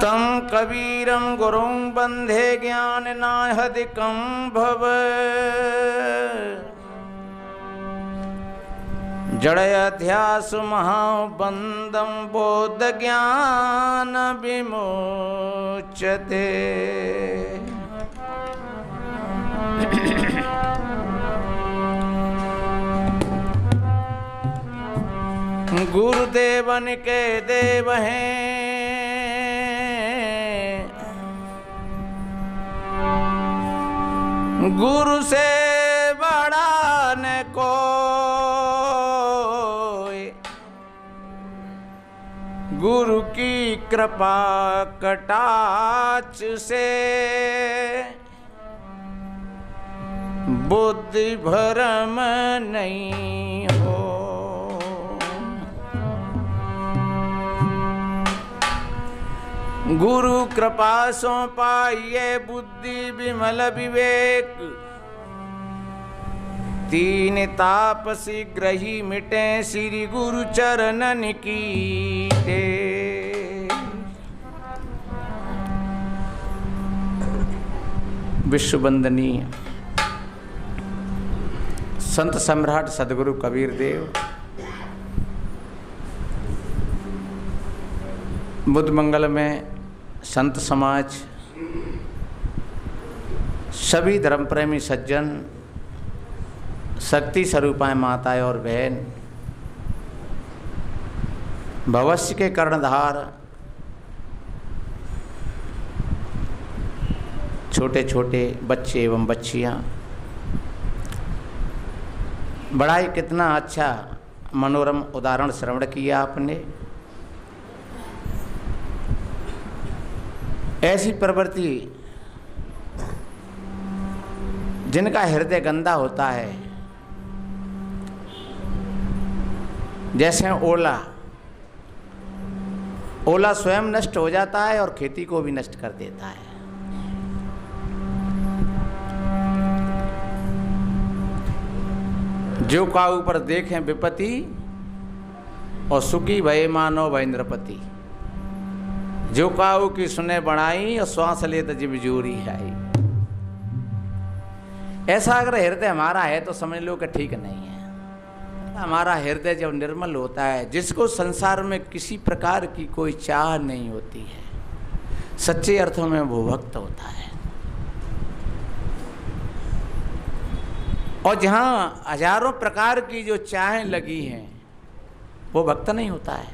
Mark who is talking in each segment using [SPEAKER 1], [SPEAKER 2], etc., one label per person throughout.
[SPEAKER 1] तम कबीरं गुरुं बंधे ज्ञान नाहदिकं भव जड़याध्यास महाबंदं बोध ज्ञान विमोचते। गुरुदेवन के देव हैं, गुरु से बड़ा न कोई, गुरु की कृपा कटाक्ष से बुद्धि भ्रम नहीं हो। गुरु कृपा सो पाइये बुद्धि विमल विवेक, तीन ताप शीघ्र ही मिटे श्री गुरु चरणन की टेक। विश्व वंदनीय संत सम्राट सदगुरु कबीर देव बुद्ध मंगल में संत समाज, सभी धर्म प्रेमी सज्जन, शक्ति स्वरूपाएं माताएं और बहन, भविष्य के कर्णधार, छोटे छोटे बच्चे एवं बच्चियां, बड़ा ही कितना अच्छा मनोरम उदाहरण श्रवण किया आपने। ऐसी प्रवृत्ति जिनका हृदय गंदा होता है, जैसे ओला स्वयं नष्ट हो जाता है और खेती को भी नष्ट कर देता है। जो का ऊपर देखें विपत्ति और सुखी भय मानो भैंद्रपति, जो काऊ की सुने बनाई और श्वास ले तो जिब जोरी आई। ऐसा अगर हृदय हमारा है तो समझ लो कि ठीक नहीं है। हमारा हृदय जब निर्मल होता है, जिसको संसार में किसी प्रकार की कोई चाह नहीं होती है, सच्चे अर्थों में वो भक्त होता है। और जहाँ हजारों प्रकार की जो चाहें लगी हैं, वो भक्त नहीं होता है।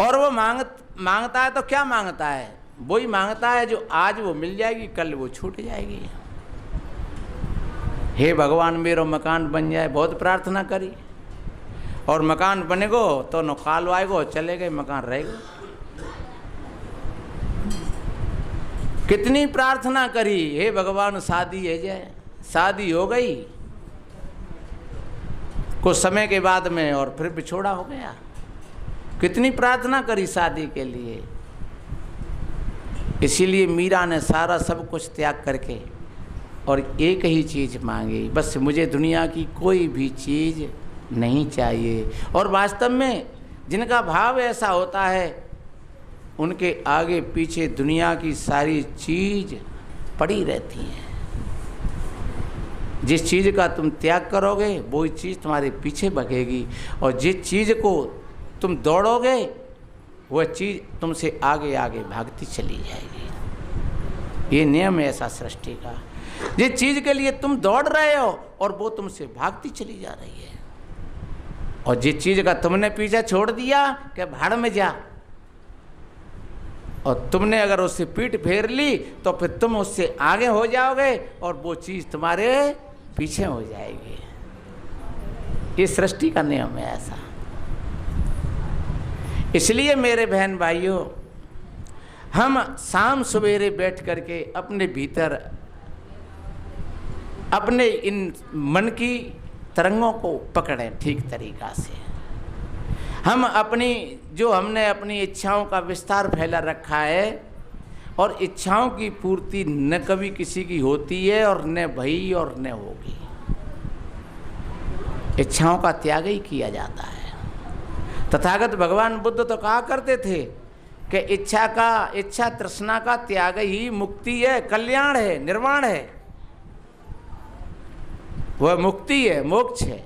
[SPEAKER 1] और वो मांगता है तो क्या मांगता है? वही मांगता है जो आज वो मिल जाएगी, कल वो छूट जाएगी। हे भगवान मेरो मकान बन जाए, बहुत प्रार्थना करी और मकान बनेगो तो न काल आएगो, चले गए मकान रहेगा। कितनी प्रार्थना करी, हे भगवान शादी है जाए, शादी हो गई कुछ समय के बाद में और फिर बिछोड़ा हो गया। कितनी प्रार्थना करी शादी के लिए। इसीलिए मीरा ने सारा सब कुछ त्याग करके और एक ही चीज़ मांगी, बस मुझे दुनिया की कोई भी चीज़ नहीं चाहिए। और वास्तव में जिनका भाव ऐसा होता है, उनके आगे पीछे दुनिया की सारी चीज़ पड़ी रहती है। जिस चीज़ का तुम त्याग करोगे वही चीज़ तुम्हारे पीछे भगेगी, और जिस चीज़ को तुम दौड़ोगे वह चीज़ तुमसे आगे आगे भागती चली जाएगी। ये नियम है ऐसा सृष्टि का। जिस चीज़ के लिए तुम दौड़ रहे हो और वो तुमसे भागती चली जा रही है, और जिस चीज़ का तुमने पीछे छोड़ दिया कि भाड़ में जा, और तुमने अगर उससे पीठ फेर ली तो फिर तुम उससे आगे हो जाओगे और वो चीज़ तुम्हारे पीछे हो जाएगी। ये सृष्टि का नियम है ऐसा। इसलिए मेरे बहन भाइयों, हम शाम सवेरे बैठ करके अपने भीतर अपने इन मन की तरंगों को पकड़ें ठीक तरीक़ा से। हम अपनी जो हमने अपनी इच्छाओं का विस्तार फैला रखा है, और इच्छाओं की पूर्ति न कभी किसी की होती है और न भई और न होगी। इच्छाओं का त्याग ही किया जाता है। तथागत भगवान बुद्ध तो कहा करते थे कि इच्छा तृष्णा का त्याग ही मुक्ति है, कल्याण है, निर्वाण है, वह मुक्ति है, मोक्ष है।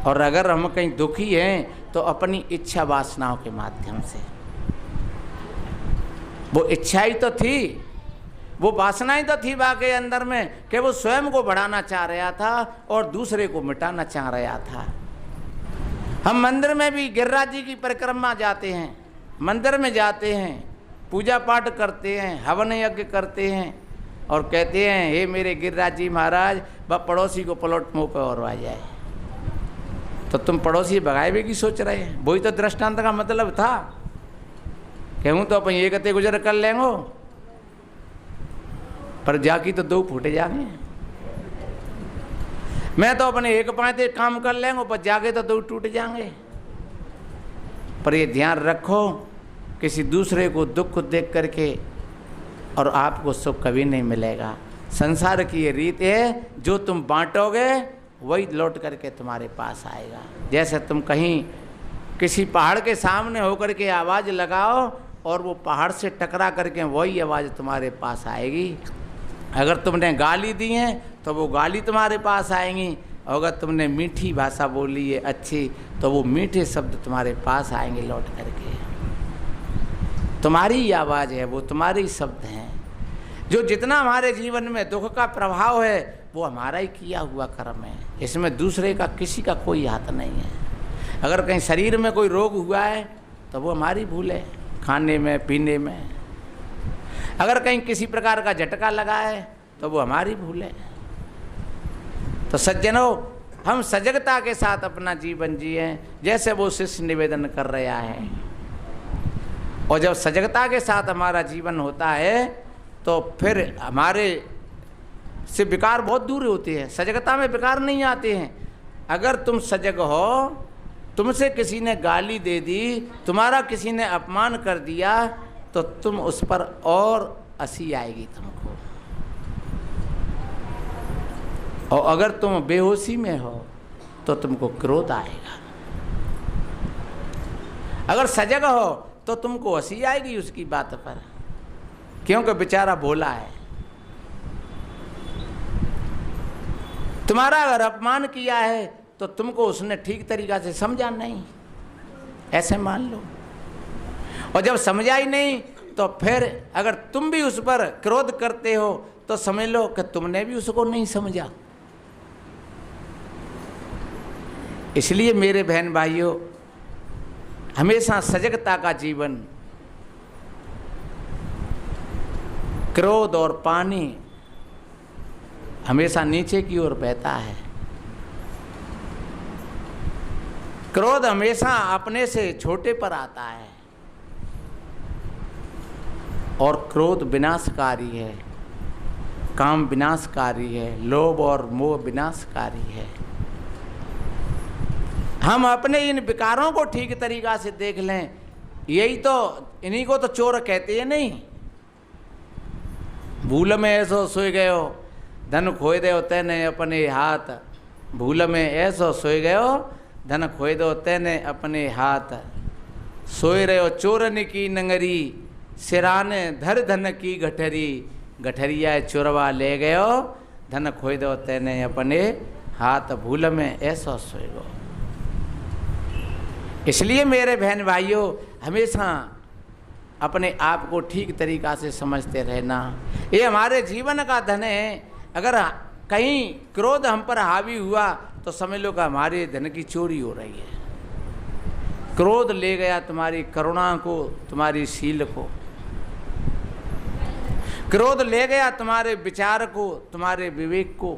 [SPEAKER 1] और अगर हम कहीं दुखी हैं तो अपनी इच्छा वासनाओं के माध्यम से। वो इच्छा ही तो थी, वो वासना ही तो थी वाकई अंदर में कि वो स्वयं को बढ़ाना चाह रहा था और दूसरे को मिटाना चाह रहा था। हम मंदिर में भी गिरिराज जी की परिक्रमा जाते हैं, मंदिर में जाते हैं, पूजा पाठ करते हैं, हवन यज्ञ करते हैं और कहते हैं हे मेरे गिरिराज जी महाराज, वह पड़ोसी को पलट मुँह पे और आ जाए। तो तुम पड़ोसी भगाए भी की सोच रहे हैं? वही तो दृष्टांत का मतलब था कि हूँ तो अपन ये कहते गुजर कर लेंगो, पर जाकी तो दो फूटे जागे। मैं तो अपने एक पाते काम कर लेंगे, पर जाके तो दो टूट जाएंगे। पर ये ध्यान रखो, किसी दूसरे को दुख देख करके और आपको सुख कभी नहीं मिलेगा। संसार की ये रीत है, जो तुम बांटोगे वही लौट करके तुम्हारे पास आएगा। जैसे तुम कहीं किसी पहाड़ के सामने होकर के आवाज़ लगाओ और वो पहाड़ से टकरा करके वही आवाज़ तुम्हारे पास आएगी। अगर तुमने गाली दी है तो वो गाली तुम्हारे पास आएंगी, और अगर तुमने मीठी भाषा बोली है अच्छी, तो वो मीठे शब्द तुम्हारे पास आएंगे लौट करके। तुम्हारी ही आवाज़ है, वो तुम्हारे ही शब्द हैं। जो जितना हमारे जीवन में दुख का प्रभाव है वो हमारा ही किया हुआ कर्म है, इसमें दूसरे का किसी का कोई हाथ नहीं है। अगर कहीं शरीर में कोई रोग हुआ है तो वो हमारी भूल है, खाने में पीने में। अगर कहीं किसी प्रकार का झटका लगा है तो वो हमारी भूल है। तो सज्जनों, हम सजगता के साथ अपना जीवन जिए जैसे वो शिष्य निवेदन कर रहा है। और जब सजगता के साथ हमारा जीवन होता है तो फिर हमारे से विकार बहुत दूर होते हैं। सजगता में विकार नहीं आते हैं। अगर तुम सजग हो, तुमसे किसी ने गाली दे दी, तुम्हारा किसी ने अपमान कर दिया, तो तुम उस पर और हंसी आएगी तुमको। और अगर तुम बेहोशी में हो तो तुमको क्रोध आएगा। अगर सजग हो तो तुमको हंसी आएगी उसकी बात पर, क्योंकि बेचारा भोला है। तुम्हारा अगर अपमान किया है तो तुमको उसने ठीक तरीका से समझा नहीं, ऐसे मान लो। और जब समझा ही नहीं तो फिर अगर तुम भी उस पर क्रोध करते हो तो समझ लो कि तुमने भी उसको नहीं समझा। इसलिए मेरे बहन भाइयों, हमेशा सजगता का जीवन, क्रोध और पानी हमेशा नीचे की ओर बहता है। क्रोध हमेशा अपने से छोटे पर आता है और क्रोध विनाशकारी है, काम विनाशकारी है, लोभ और मोह विनाशकारी है। हम अपने इन विकारों को ठीक तरीका से देख लें, यही तो, इन्हीं को तो चोर कहते हैं नहीं। भूल में ऐसो सोए गयो, धन खोए दो तेने अपने हाथ। भूल में ऐसो सोए गयो, धन खोए दो तेने अपने हाथ। सोए रहो चोरन की नंगरी, सिराने धर धन की गठरी। गठरिया चोरवा ले गयो, धन खोए दो तेने अपने हाथ। भूल में ऐसो सोए गो। इसलिए मेरे बहन भाइयों, हमेशा अपने आप को ठीक तरीका से समझते रहना, ये हमारे जीवन का धन है। अगर कहीं क्रोध हम पर हावी हुआ तो समझ लो कि हमारे धन की चोरी हो रही है। क्रोध ले गया तुम्हारी करुणा को, तुम्हारी शील को। क्रोध ले गया तुम्हारे विचार को, तुम्हारे विवेक को।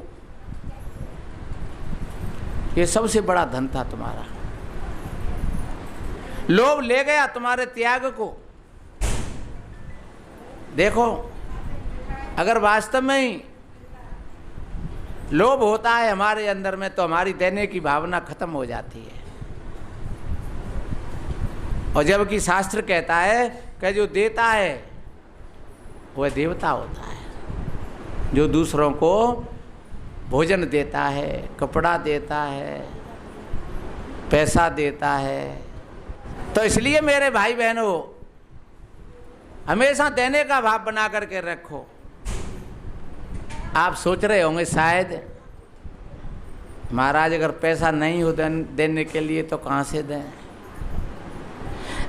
[SPEAKER 1] ये सबसे बड़ा धन था तुम्हारा। लोभ ले गया तुम्हारे त्याग को। देखो, अगर वास्तव में ही लोभ होता है हमारे अंदर में तो हमारी देने की भावना खत्म हो जाती है। और जबकि शास्त्र कहता है कि जो देता है वह देवता होता है। जो दूसरों को भोजन देता है, कपड़ा देता है, पैसा देता है, तो इसलिए मेरे भाई बहनों, हमेशा देने का भाव बना करके रखो। आप सोच रहे होंगे शायद महाराज अगर पैसा नहीं हो देने के लिए तो कहाँ से दें,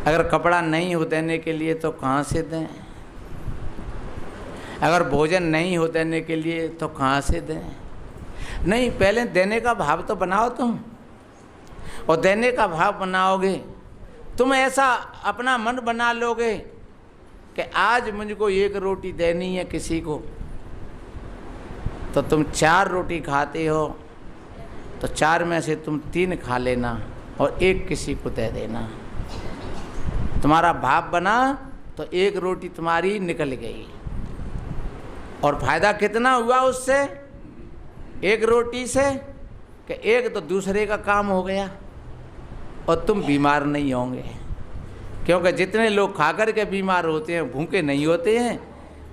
[SPEAKER 1] अगर कपड़ा नहीं हो देने के लिए तो कहाँ से दें, अगर भोजन नहीं हो देने के लिए तो कहाँ से दें। नहीं, पहले देने का भाव तो बनाओ तुम, और देने का भाव बनाओगे तुम, ऐसा अपना मन बना लोगे कि आज मुझको 1 रोटी देनी है किसी को, तो तुम 4 रोटी खाते हो तो 4 में से तुम 3 खा लेना और 1 किसी को दे देना। तुम्हारा भाव बना तो 1 रोटी तुम्हारी निकल गई, और फायदा कितना हुआ उससे, 1 रोटी से कि 1 तो दूसरे का काम हो गया और तुम बीमार नहीं होंगे। क्योंकि जितने लोग खाकर के बीमार होते हैं, भूखे नहीं होते हैं,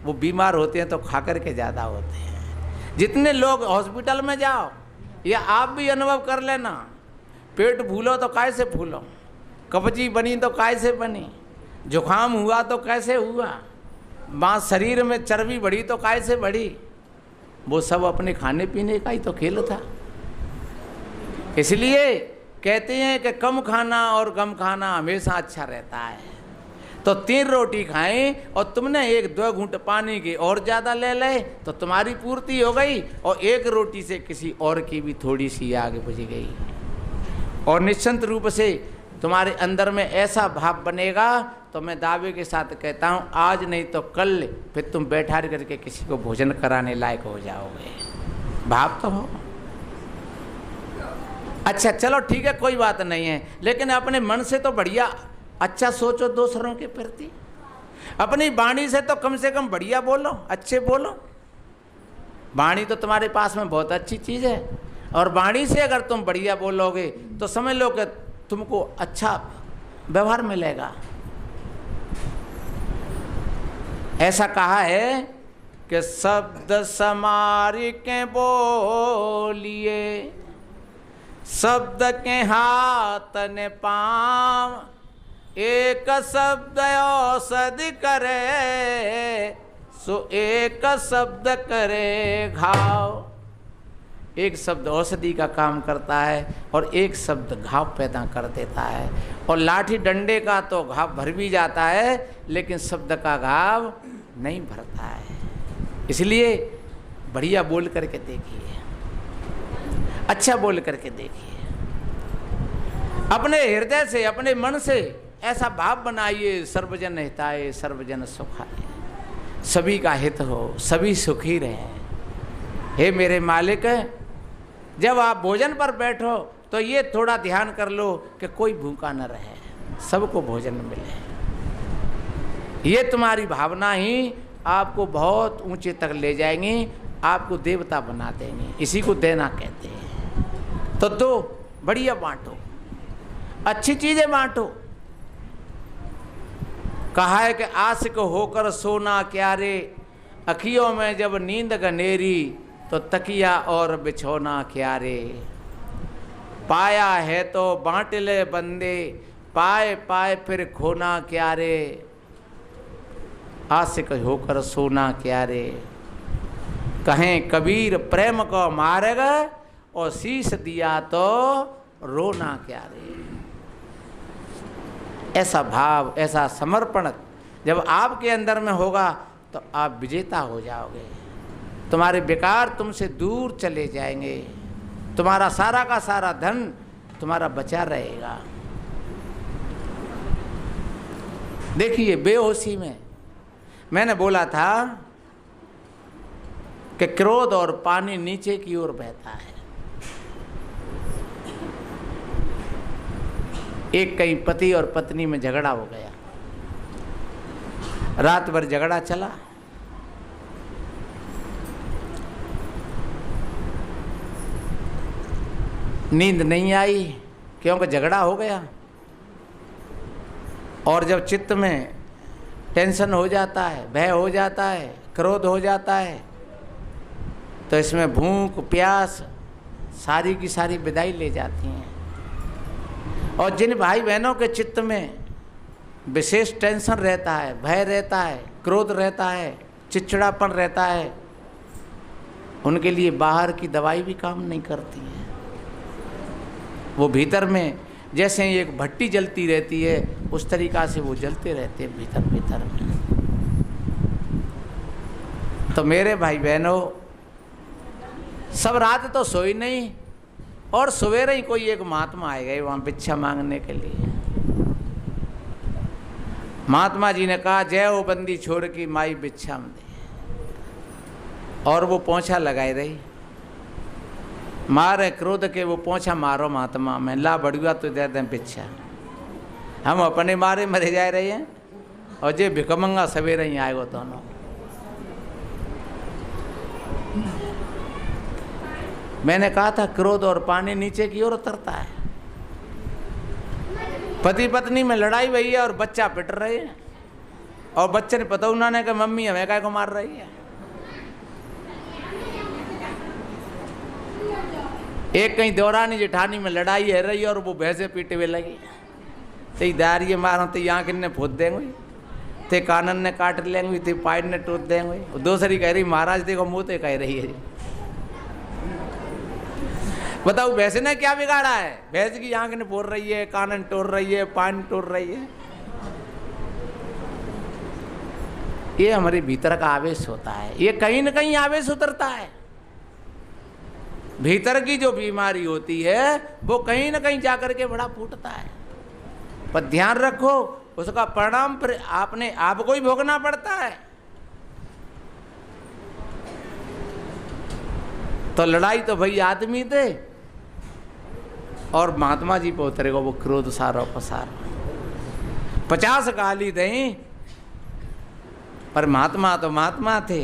[SPEAKER 1] वो बीमार होते हैं तो खाकर के ज़्यादा होते हैं। जितने लोग हॉस्पिटल में जाओ, या आप भी अनुभव कर लेना, पेट फूलो तो कैसे फूलो, कब्जी बनी तो कैसे बनी, जुकाम हुआ तो कैसे हुआ, माँ शरीर में चर्बी बढ़ी तो कैसे बढ़ी, वो सब अपने खाने पीने का ही तो खेल था। इसलिए कहते हैं कि कम खाना और गम खाना हमेशा अच्छा रहता है। तो 3 रोटी खाएं और तुमने 1-2 घूंट पानी की और ज़्यादा ले ले तो तुम्हारी पूर्ति हो गई, और 1 रोटी से किसी और की भी थोड़ी सी आगे बुझ गई। और निश्चिंत रूप से तुम्हारे अंदर में ऐसा भाव बनेगा, तो मैं दावे के साथ कहता हूँ आज नहीं तो कल फिर तुम बैठा करके किसी को भोजन कराने लायक हो जाओगे। भाव तो हो। अच्छा चलो ठीक है, कोई बात नहीं है, लेकिन अपने मन से तो बढ़िया अच्छा सोचो दूसरों के प्रति। अपनी वाणी से तो कम से कम बढ़िया बोलो, अच्छे बोलो। वाणी तो तुम्हारे पास में बहुत अच्छी चीज़ है, और वाणी से अगर तुम बढ़िया बोलोगे तो समझ लो कि तुमको अच्छा व्यवहार मिलेगा। ऐसा कहा है कि शब्द समारी के बोलिए, शब्द के हाथ ने पाँव, एक शब्द औषधि करे सो एक शब्द करे घाव। एक शब्द औषधि का काम करता है और एक शब्द घाव पैदा कर देता है। और लाठी डंडे का तो घाव भर भी जाता है, लेकिन शब्द का घाव नहीं भरता है। इसलिए बढ़िया बोल करके देखिए, अच्छा बोल करके देखिए, अपने हृदय से, अपने मन से ऐसा भाव बनाइए, सर्वजन हिताय सर्वजन सुखाय, सभी का हित हो, सभी सुखी रहें। हे मेरे मालिक, जब आप भोजन पर बैठो तो ये थोड़ा ध्यान कर लो कि कोई भूखा न रहे, सबको भोजन मिले। ये तुम्हारी भावना ही आपको बहुत ऊंचे तक ले जाएंगी, आपको देवता बना देंगे। इसी को देना कहते हैं। तो दो, बढ़िया बांटो, अच्छी चीजें बांटो। कहा है कि आशिक होकर सोना क्या रे, अखियों में जब नींद गनेरी तो तकिया और बिछोना क्या रे। पाया है तो बांट ले बंदे, पाए पाए फिर खोना क्या रे। आशिक होकर सोना क्या रे, कहें कबीर प्रेम को मार्ग, और शीश दिया तो रोना क्या रे। ऐसा भाव, ऐसा समर्पण जब आपके अंदर में होगा तो आप विजेता हो जाओगे। तुम्हारे बेकार तुमसे दूर चले जाएंगे, तुम्हारा सारा का सारा धन तुम्हारा बचा रहेगा। देखिए, बेहोशी में मैंने बोला था कि क्रोध और पानी नीचे की ओर बहता है। एक कहीं पति और पत्नी में झगड़ा हो गया, रात भर झगड़ा चला। नींद नहीं आई क्योंकि झगड़ा हो गया। और जब चित्त में टेंशन हो जाता है, भय हो जाता है, क्रोध हो जाता है, तो इसमें भूख प्यास सारी की सारी विदाई ले जाती हैं। और जिन भाई बहनों के चित्त में विशेष टेंशन रहता है, भय रहता है, क्रोध रहता है, चिड़चिड़ापन रहता है, उनके लिए बाहर की दवाई भी काम नहीं करती है। वो भीतर में जैसे एक भट्टी जलती रहती है उस तरीक़ा से वो जलते रहते हैं भीतर भीतर में। तो मेरे भाई बहनों, सब रात तो सोई नहीं और सवेरे ही कोई एक महात्मा आए गए वहाँ भिक्षा मांगने के लिए। महात्मा जी ने कहा, जय हो बंदी छोड़ की माई भिक्षा में दे। और वो पोंछा लगाई रही, मारे क्रोध के वो पोंछा मारो महात्मा में, ला बढ़िया तो दे दें भिक्षा। हम अपने मारे मरे जा रहे हैं और जे भिकमंगा सवेरे ही आए वो दोनों। मैंने कहा था क्रोध और पानी नीचे की ओर उतरता है। पति पत्नी में लड़ाई हुई है और बच्चा पिट रहे हैं और बच्चे ने पता उन्होंने कहा मम्मी हमें काय को मार रही है। एक कहीं दौरानी जेठानी में लड़ाई है रही और वो भैंसे पीटे हुए लगी, ते दारिये मारो ते आँख ने फूद देंगे, ते कानन ने काट लेंगे, ते पाइन ने टूट देंगे। दूसरी कह रही महाराज देखो मुँह ते कह रही है। बताओ भैंसे ने क्या बिगाड़ा है? भैंस की आँख ने फोड़ रही है, कानन तोड़ रही है, पान तोड़ रही है। ये हमारे भीतर का आवेश होता है, ये कहीं न कहीं आवेश उतरता है। भीतर की जो बीमारी होती है वो कहीं न कहीं जाकर के बड़ा फूटता है। पर ध्यान रखो उसका परिणाम पर आपने आपको ही भोगना पड़ता है। तो लड़ाई तो भाई आदमी थे और महात्मा जी पे उतरेगा वो क्रोध सारो पसारो। 50 गाली दें पर महात्मा तो महात्मा थे।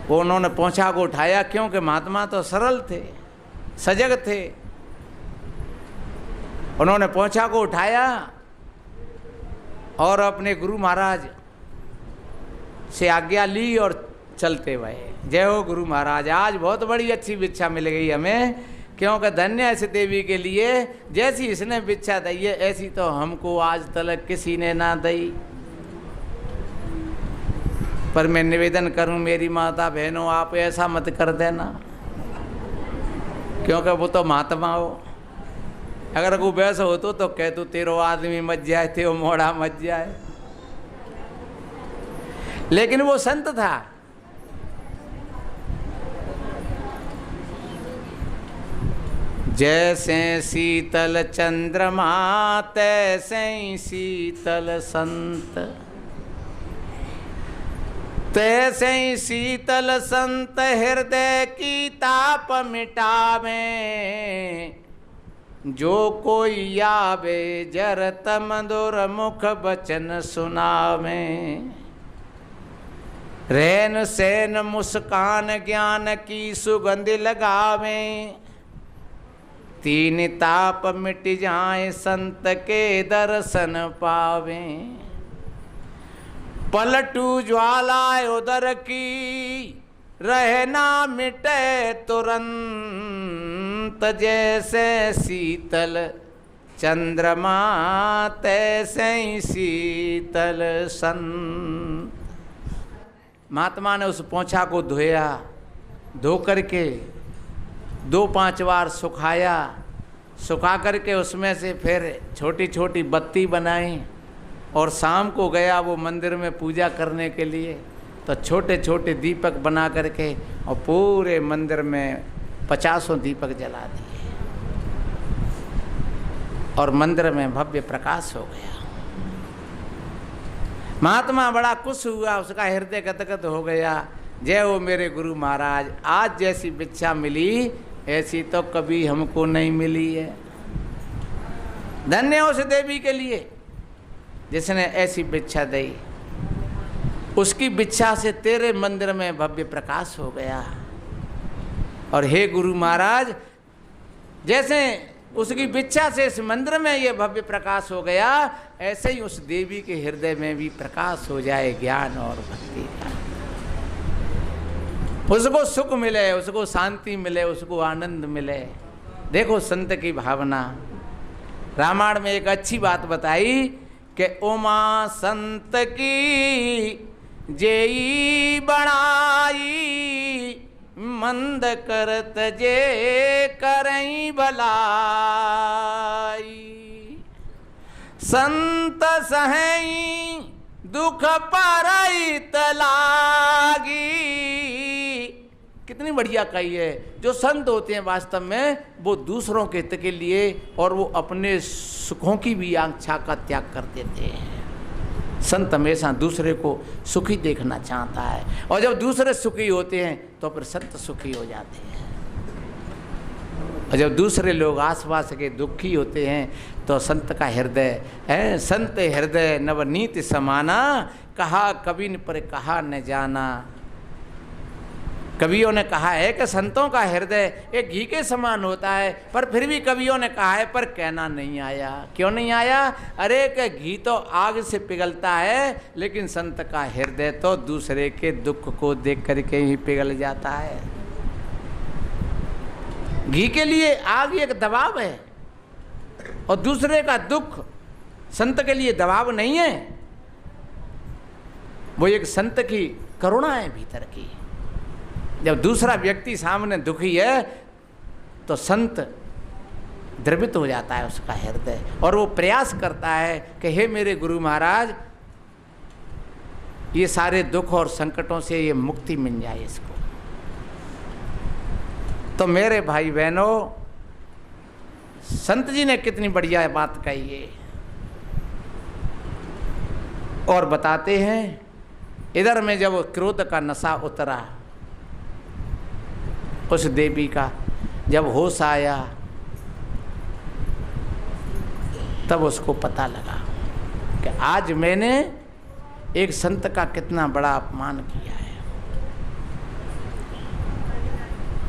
[SPEAKER 1] वो उन्होंने पोंछा को उठाया क्योंकि महात्मा तो सरल थे, सजग थे। उन्होंने पोंछा को उठाया और अपने गुरु महाराज से आज्ञा ली और चलते हुए, जय हो गुरु महाराज, आज बहुत बड़ी अच्छी भिक्षा मिल गई हमें, क्योंकि धन्य ऐसे देवी के लिए जैसी इसने भिक्षा दी है ऐसी तो हमको आज तक किसी ने ना दी। पर मैं निवेदन करूं मेरी माता बहनों, आप ऐसा मत कर देना, क्योंकि वो तो महात्मा हो। अगर कोई वैसा हो तो कह तू तेरो आदमी मच जाए, तेरो मोड़ा मच जाए, लेकिन वो संत था। जैसे शीतल चंद्रमा तैसे ही शीतल संत, तैसे ही शीतल संत हृदय की ताप मिटावे। जो कोई आवे जरत मधुर मुख बचन सुनावे। रैन सैन मुस्कान ज्ञान की सुगंध लगावे। 3 ताप मिट जाए संत के दर्शन पावे। पलटू ज्वाला उदर की रहे ना मिटे तुरंत। जैसे शीतल चंद्रमा तैसे ही शीतल संत। महात्मा ने उस पोंछा को धोया, धो करके 2-5 बार सुखाया, सुखा करके उसमें से फिर छोटी छोटी बत्ती बनाई और शाम को गया वो मंदिर में पूजा करने के लिए। तो छोटे छोटे दीपक बना करके और पूरे मंदिर में 50 दीपक जला दिए और मंदिर में भव्य प्रकाश हो गया। महात्मा बड़ा खुश हुआ, उसका हृदय गदगद हो गया। जय हो मेरे गुरु महाराज, आज जैसी भिक्षा मिली ऐसी तो कभी हमको नहीं मिली है। धन्य उस देवी के लिए जिसने ऐसी भिक्षा दी। उसकी भिक्षा से तेरे मंदिर में भव्य प्रकाश हो गया। और हे गुरु महाराज, जैसे उसकी भिक्षा से इस मंदिर में ये भव्य प्रकाश हो गया, ऐसे ही उस देवी के हृदय में भी प्रकाश हो जाए ज्ञान और भक्ति का। उसको सुख मिले, उसको शांति मिले, उसको आनंद मिले। देखो संत की भावना। रामायण में एक अच्छी बात बताई कि उमा संत की जेई बनाई, मंद करत जे करई भलाई। संत सहई दुख परई तलागी। कितनी बढ़िया कही है। जो संत होते हैं वास्तव में वो दूसरों के हित के लिए और वो अपने सुखों की भी आकांक्षा का त्याग कर देते हैं। संत हमेशा दूसरे को सुखी देखना चाहता है और जब दूसरे सुखी होते हैं तो फिर संत सुखी हो जाते हैं। और जब दूसरे लोग आसपास के दुखी होते हैं तो संत का हृदय है, संत हृदय नवनीत समाना, कहा कवि ने पर कहा न जाना। कवियों ने कहा है कि संतों का हृदय एक घी के समान होता है, पर फिर भी कवियों ने कहा है पर कहना नहीं आया। क्यों नहीं आया? अरे कि घी तो आग से पिघलता है, लेकिन संत का हृदय तो दूसरे के दुख को देख करके ही पिघल जाता है। घी के लिए आग एक दबाव है और दूसरे का दुख संत के लिए दबाव नहीं है, वो एक संत की करुणा है भीतर की। जब दूसरा व्यक्ति सामने दुखी है तो संत द्रवित हो जाता है उसका हृदय और वो प्रयास करता है कि हे मेरे गुरु महाराज, ये सारे दुख और संकटों से ये मुक्ति मिल जाए इसको। तो मेरे भाई बहनों, संत जी ने कितनी बढ़िया बात कही है और बताते हैं। इधर में जब क्रोध का नशा उतरा उस देवी का, जब होश आया तब उसको पता लगा कि आज मैंने एक संत का कितना बड़ा अपमान किया है।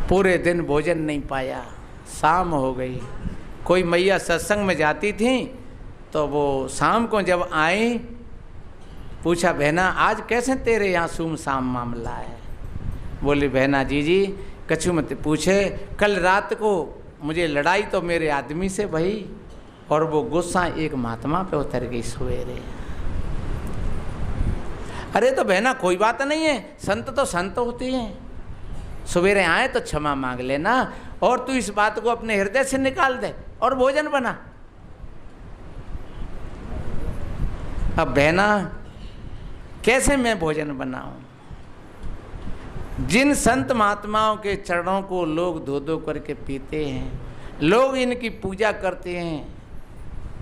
[SPEAKER 1] पूरे दिन भोजन नहीं पाया, शाम हो गई। कोई मैया सत्संग में जाती थी तो वो शाम को जब आई, पूछा बहना आज कैसे तेरे यहाँ सुमसाम मामला है? बोली बहना जी कछु मत पूछे, कल रात को मुझे लड़ाई तो मेरे आदमी से भई और वो गुस्सा एक महात्मा पे उतर गई सवेरे। अरे तो बहना कोई बात नहीं है, संत तो संत होते हैं, सवेरे आए तो क्षमा मांग लेना और तू इस बात को अपने हृदय से निकाल दे और भोजन बना। अब बहना कैसे मैं भोजन बनाऊं? जिन संत महात्माओं के चरणों को लोग धो धो करके पीते हैं, लोग इनकी पूजा करते हैं,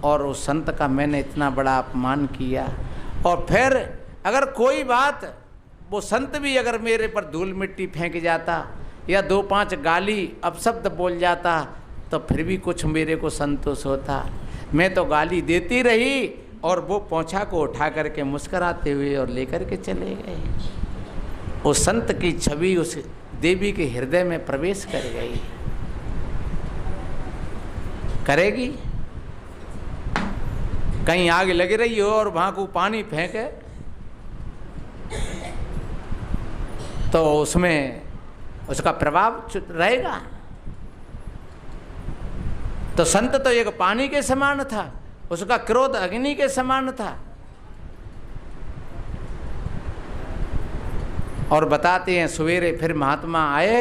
[SPEAKER 1] और उस संत का मैंने इतना बड़ा अपमान किया। और फिर अगर कोई बात वो संत भी अगर मेरे पर धूल मिट्टी फेंक जाता या 2-5 गाली अपशब्द बोल जाता तो फिर भी कुछ मेरे को संतोष होता। मैं तो गाली देती रही और वो पोंछा को उठा करके मुस्कुराते हुए और लेकर के चले गए। उस संत की छवि उस देवी के हृदय में प्रवेश कर गई। करेगी? कहीं आग लग रही हो और वहां को पानी फेंके तो उसमें उसका प्रभाव रहेगा। तो संत तो एक पानी के समान था, उसका क्रोध अग्नि के समान था। और बताते हैं सवेरे फिर महात्मा आए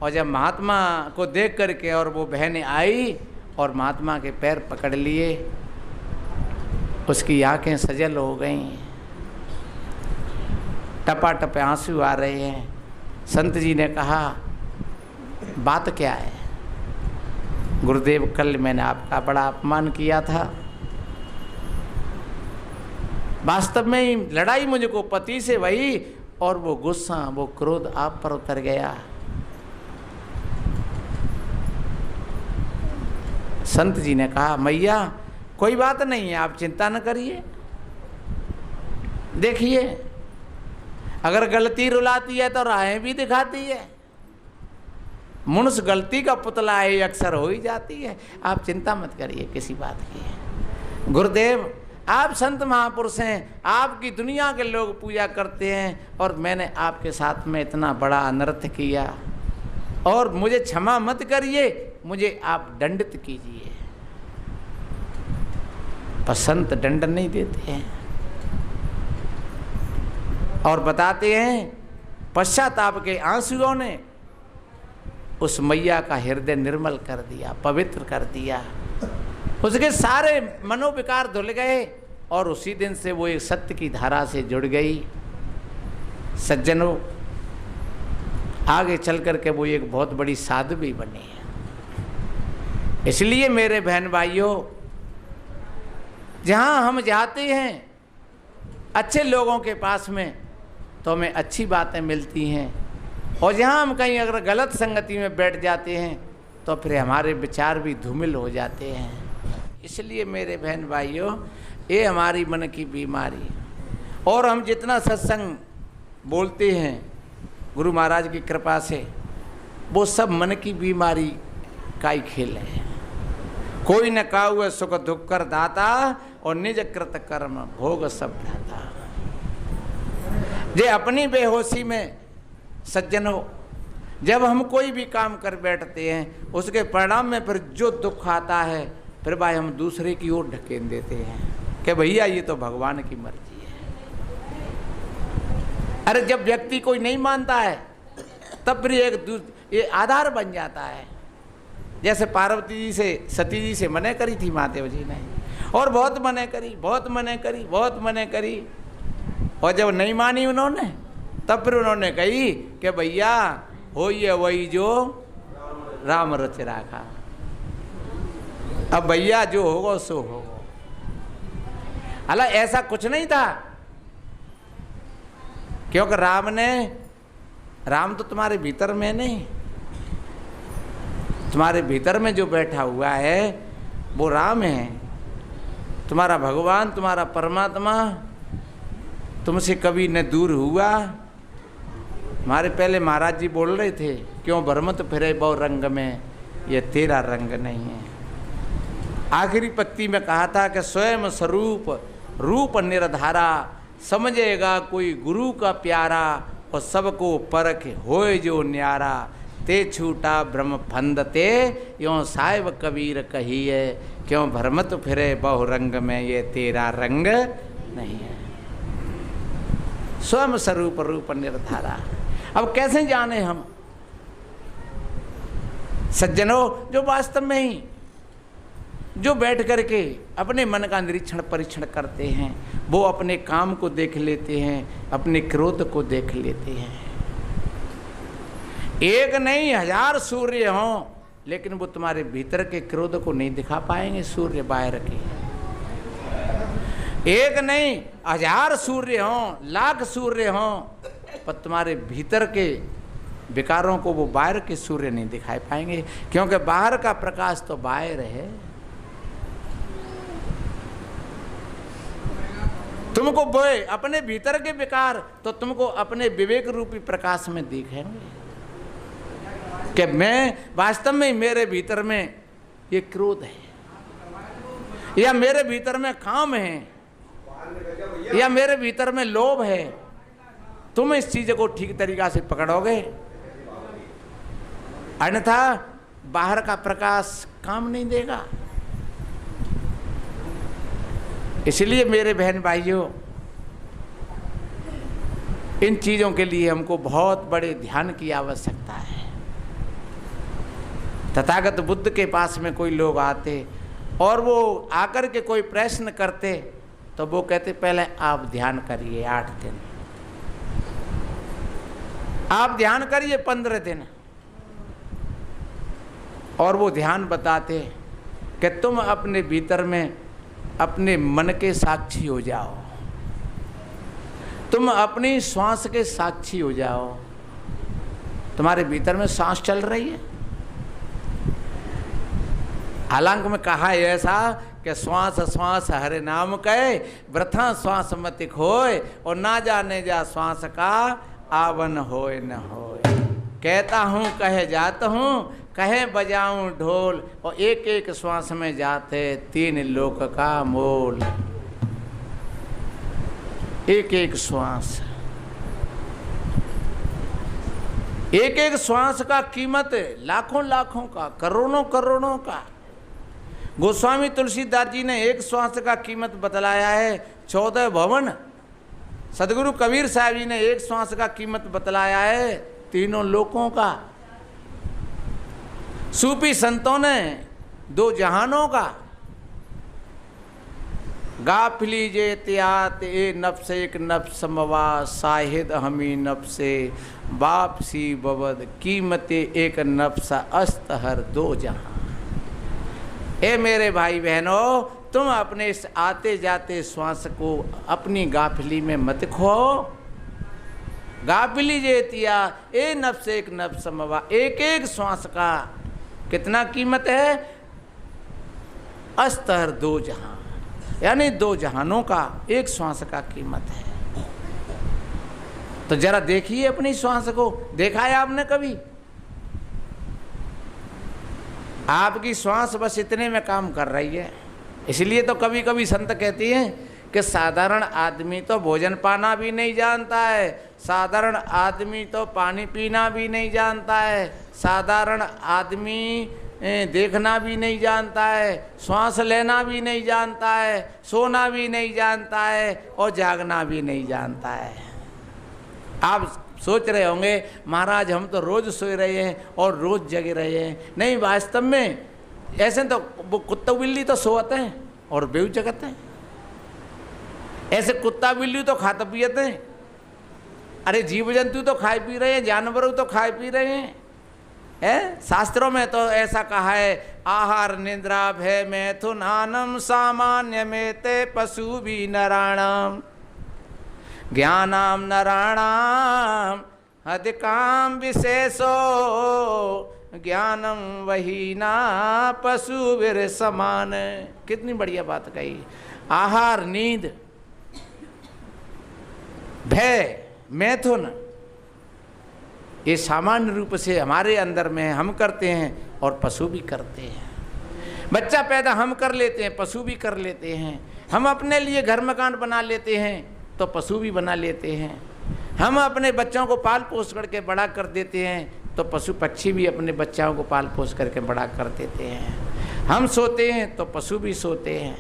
[SPEAKER 1] और जब महात्मा को देख करके और वो बहनें आई और महात्मा के पैर पकड़ लिए, उसकी आंखें सजल हो गईं, टपाटप आंसू आ रहे हैं। संत जी ने कहा बात क्या है? गुरुदेव कल मैंने आपका बड़ा अपमान किया था, वास्तव में लड़ाई मुझको पति से वही और वो गुस्सा वो क्रोध आप पर उतर गया। संत जी ने कहा मैया कोई बात नहीं है, आप चिंता न करिए। देखिए अगर गलती रुलाती है तो राहें भी दिखाती है। मनुष्य गलती का पुतला है, अक्सर हो ही जाती है। आप चिंता मत करिए किसी बात की। गुरुदेव आप संत महापुरुष हैं, आपकी दुनिया के लोग पूजा करते हैं और मैंने आपके साथ में इतना बड़ा अनर्थ किया और मुझे क्षमा मत करिए, मुझे आप दंडित कीजिए। पर संत दंड नहीं देते हैं और बताते हैं पश्चाताप के आंसुओं ने उस मैया का हृदय निर्मल कर दिया, पवित्र कर दिया, उसके सारे मनोविकार धुल गए और उसी दिन से वो एक सत्य की धारा से जुड़ गई। सज्जनों, आगे चल कर के वो एक बहुत बड़ी साधु भी बनी है। इसलिए मेरे बहन भाइयों, जहाँ हम जाते हैं अच्छे लोगों के पास में तो हमें अच्छी बातें मिलती हैं, और जहाँ हम कहीं अगर गलत संगति में बैठ जाते हैं तो फिर हमारे विचार भी धूमिल हो जाते हैं। इसलिए मेरे बहन भाइयों, ये हमारी मन की बीमारी, और हम जितना सत्संग बोलते हैं गुरु महाराज की कृपा से, वो सब मन की बीमारी का ही खेल है। कोई न काहू सुख दुख कर दाता, और निज कृत कर्म भोग सब दाता। जे अपनी बेहोशी में सज्जनों, जब हम कोई भी काम कर बैठते हैं उसके परिणाम में फिर जो दुख आता है, फिर भाई हम दूसरे की ओर ढकेल देते हैं कि भैया ये तो भगवान की मर्जी है। अरे जब व्यक्ति कोई नहीं मानता है तब फिर ये आधार बन जाता है। जैसे पार्वती जी से, सती जी से मने करी थी महादेव जी ने, और बहुत मने करी, बहुत मने करी, बहुत मने करी, और जब नहीं मानी उन्होंने तब फिर उन्होंने कही कि भैया हो ये वही जो राम रच राखा, अब भैया जो होगा सो होगा। हालांकि ऐसा कुछ नहीं था, क्योंकि राम तो तुम्हारे भीतर में नहीं, तुम्हारे भीतर में जो बैठा हुआ है वो राम है। तुम्हारा भगवान, तुम्हारा परमात्मा तुमसे कभी न दूर हुआ। हमारे पहले महाराज जी बोल रहे थे, क्यों भरमत फिरे बहु रंग में, ये तेरा रंग नहीं है। आखिरी पंक्ति में कहा था कि स्वयं स्वरूप रूप निर्धारा, समझेगा कोई गुरु का प्यारा, और सबको परख होए जो न्यारा। ते छूटा ब्रह्म फंदते, यों साहिब कबीर कहिए, क्यों भरमत फिरे बहु रंग में, ये तेरा रंग नहीं है। स्वयं स्वरूप रूप निर्धारा। अब कैसे जाने हम सज्जनों, जो वास्तव में ही जो बैठ करके अपने मन का निरीक्षण परीक्षण करते हैं, वो अपने काम को देख लेते हैं, अपने क्रोध को देख लेते हैं। एक नहीं 1000 सूर्य हों, लेकिन वो तुम्हारे भीतर के क्रोध को नहीं दिखा पाएंगे सूर्य बाहर के। एक नहीं 1000 सूर्य हों, लाख सूर्य हों, पर तुम्हारे भीतर के विकारों को वो बाहर के सूर्य नहीं दिखाई पाएंगे, क्योंकि बाहर का प्रकाश तो बाहर है। तुमको बोए अपने भीतर के विकार तो तुमको अपने विवेक रूपी प्रकाश में दिखेंगे कि मैं वास्तव में मेरे भीतर में ये क्रोध है, या मेरे भीतर में काम है, या मेरे भीतर में लोभ है। तुम इस चीज को ठीक तरीका से पकड़ोगे, अन्यथा बाहर का प्रकाश काम नहीं देगा। इसलिए मेरे बहन भाइयों, इन चीजों के लिए हमको बहुत बड़े ध्यान की आवश्यकता है। तथागत बुद्ध के पास में कोई लोग आते और वो आकर के कोई प्रश्न करते तो वो कहते पहले आप ध्यान करिए 8 दिन, आप ध्यान करिए 15 दिन, और वो ध्यान बताते कि तुम अपने भीतर में अपने मन के साक्षी हो जाओ, तुम अपनी श्वास के साक्षी हो जाओ। तुम्हारे भीतर में सांस चल रही है। हालांकि में कहा है ऐसा कि श्वास श्वास हरे नाम कहे, वृथा श्वास मत खोए, और ना जाने जा श्वास का आवन होए न होए। कहता हूँ कहे जाता हूँ, कहे बजाऊं ढोल, और एक एक श्वास में जाते 3 लोक का मोल। एक एक श्वास, एक एक श्वास का कीमत लाखों लाखों का, करोड़ों करोड़ों का। गोस्वामी तुलसीदास जी ने एक श्वास का कीमत बतलाया है 14 भवन। सदगुरु कबीर साहब जी ने एक श्वास का कीमत बतलाया है 3 लोकों का। सूफी संतों ने 2 जहानों का। गाफिली जे त्यात ए नफ्स एक नफ्स मवा साहिद हमी नफ्से वापसी बवद कीमते एक नफ्स अस्त हर 2 जहां। ए मेरे भाई बहनों, तुम अपने इस आते जाते श्वास को अपनी गाफिली में मत खो। गाफिली जे तिया ए नफ्स एक नफ्स मवा, एक एक श्वास का कितना कीमत है? अस्तर 2 जहां, यानी 2 जहानों का एक श्वास का कीमत है। तो जरा देखिए अपनी श्वास को, देखा है आपने कभी? आपकी श्वास बस इतने में काम कर रही है। इसलिए तो कभी कभी संत कहती हैं कि साधारण आदमी तो भोजन पाना भी नहीं जानता है, साधारण आदमी तो पानी पीना भी नहीं जानता है, साधारण आदमी देखना भी नहीं जानता है, श्वास लेना भी नहीं जानता है, सोना भी नहीं जानता है और जागना भी नहीं जानता है। आप सोच रहे होंगे महाराज हम तो रोज सो रहे हैं और रोज जग रहे हैं। नहीं, वास्तव में ऐसे तो वो कुत्ता बिल्ली तो सोते हैं और बेउ जगते हैं। ऐसे कुत्ता बिल्ली तो खाते पीते हैं। अरे जीव जंतु तो खाए पी रहे हैं, जानवर तो खाए पी रहे हैं। शास्त्रों में तो ऐसा कहा है, आहार निद्रा भय मैथुनानम सामान्य में ते पशु भी नराणाम ज्ञानाम नराणाम अधिकाम विशेषो ज्ञानम वही ना पशु वीर समान। कितनी बढ़िया बात कही। आहार, नींद, भय, मैथुन, ये सामान्य रूप से हमारे अंदर में हम करते हैं और पशु भी करते हैं। बच्चा पैदा हम कर लेते हैं, पशु भी कर लेते हैं। हम अपने लिए घर मकान बना लेते हैं तो पशु भी बना लेते हैं। हम अपने बच्चों को पाल पोस करके बड़ा कर देते हैं तो पशु पक्षी भी अपने बच्चों को पाल पोस करके बड़ा कर देते हैं। हम सोते हैं तो पशु भी सोते हैं।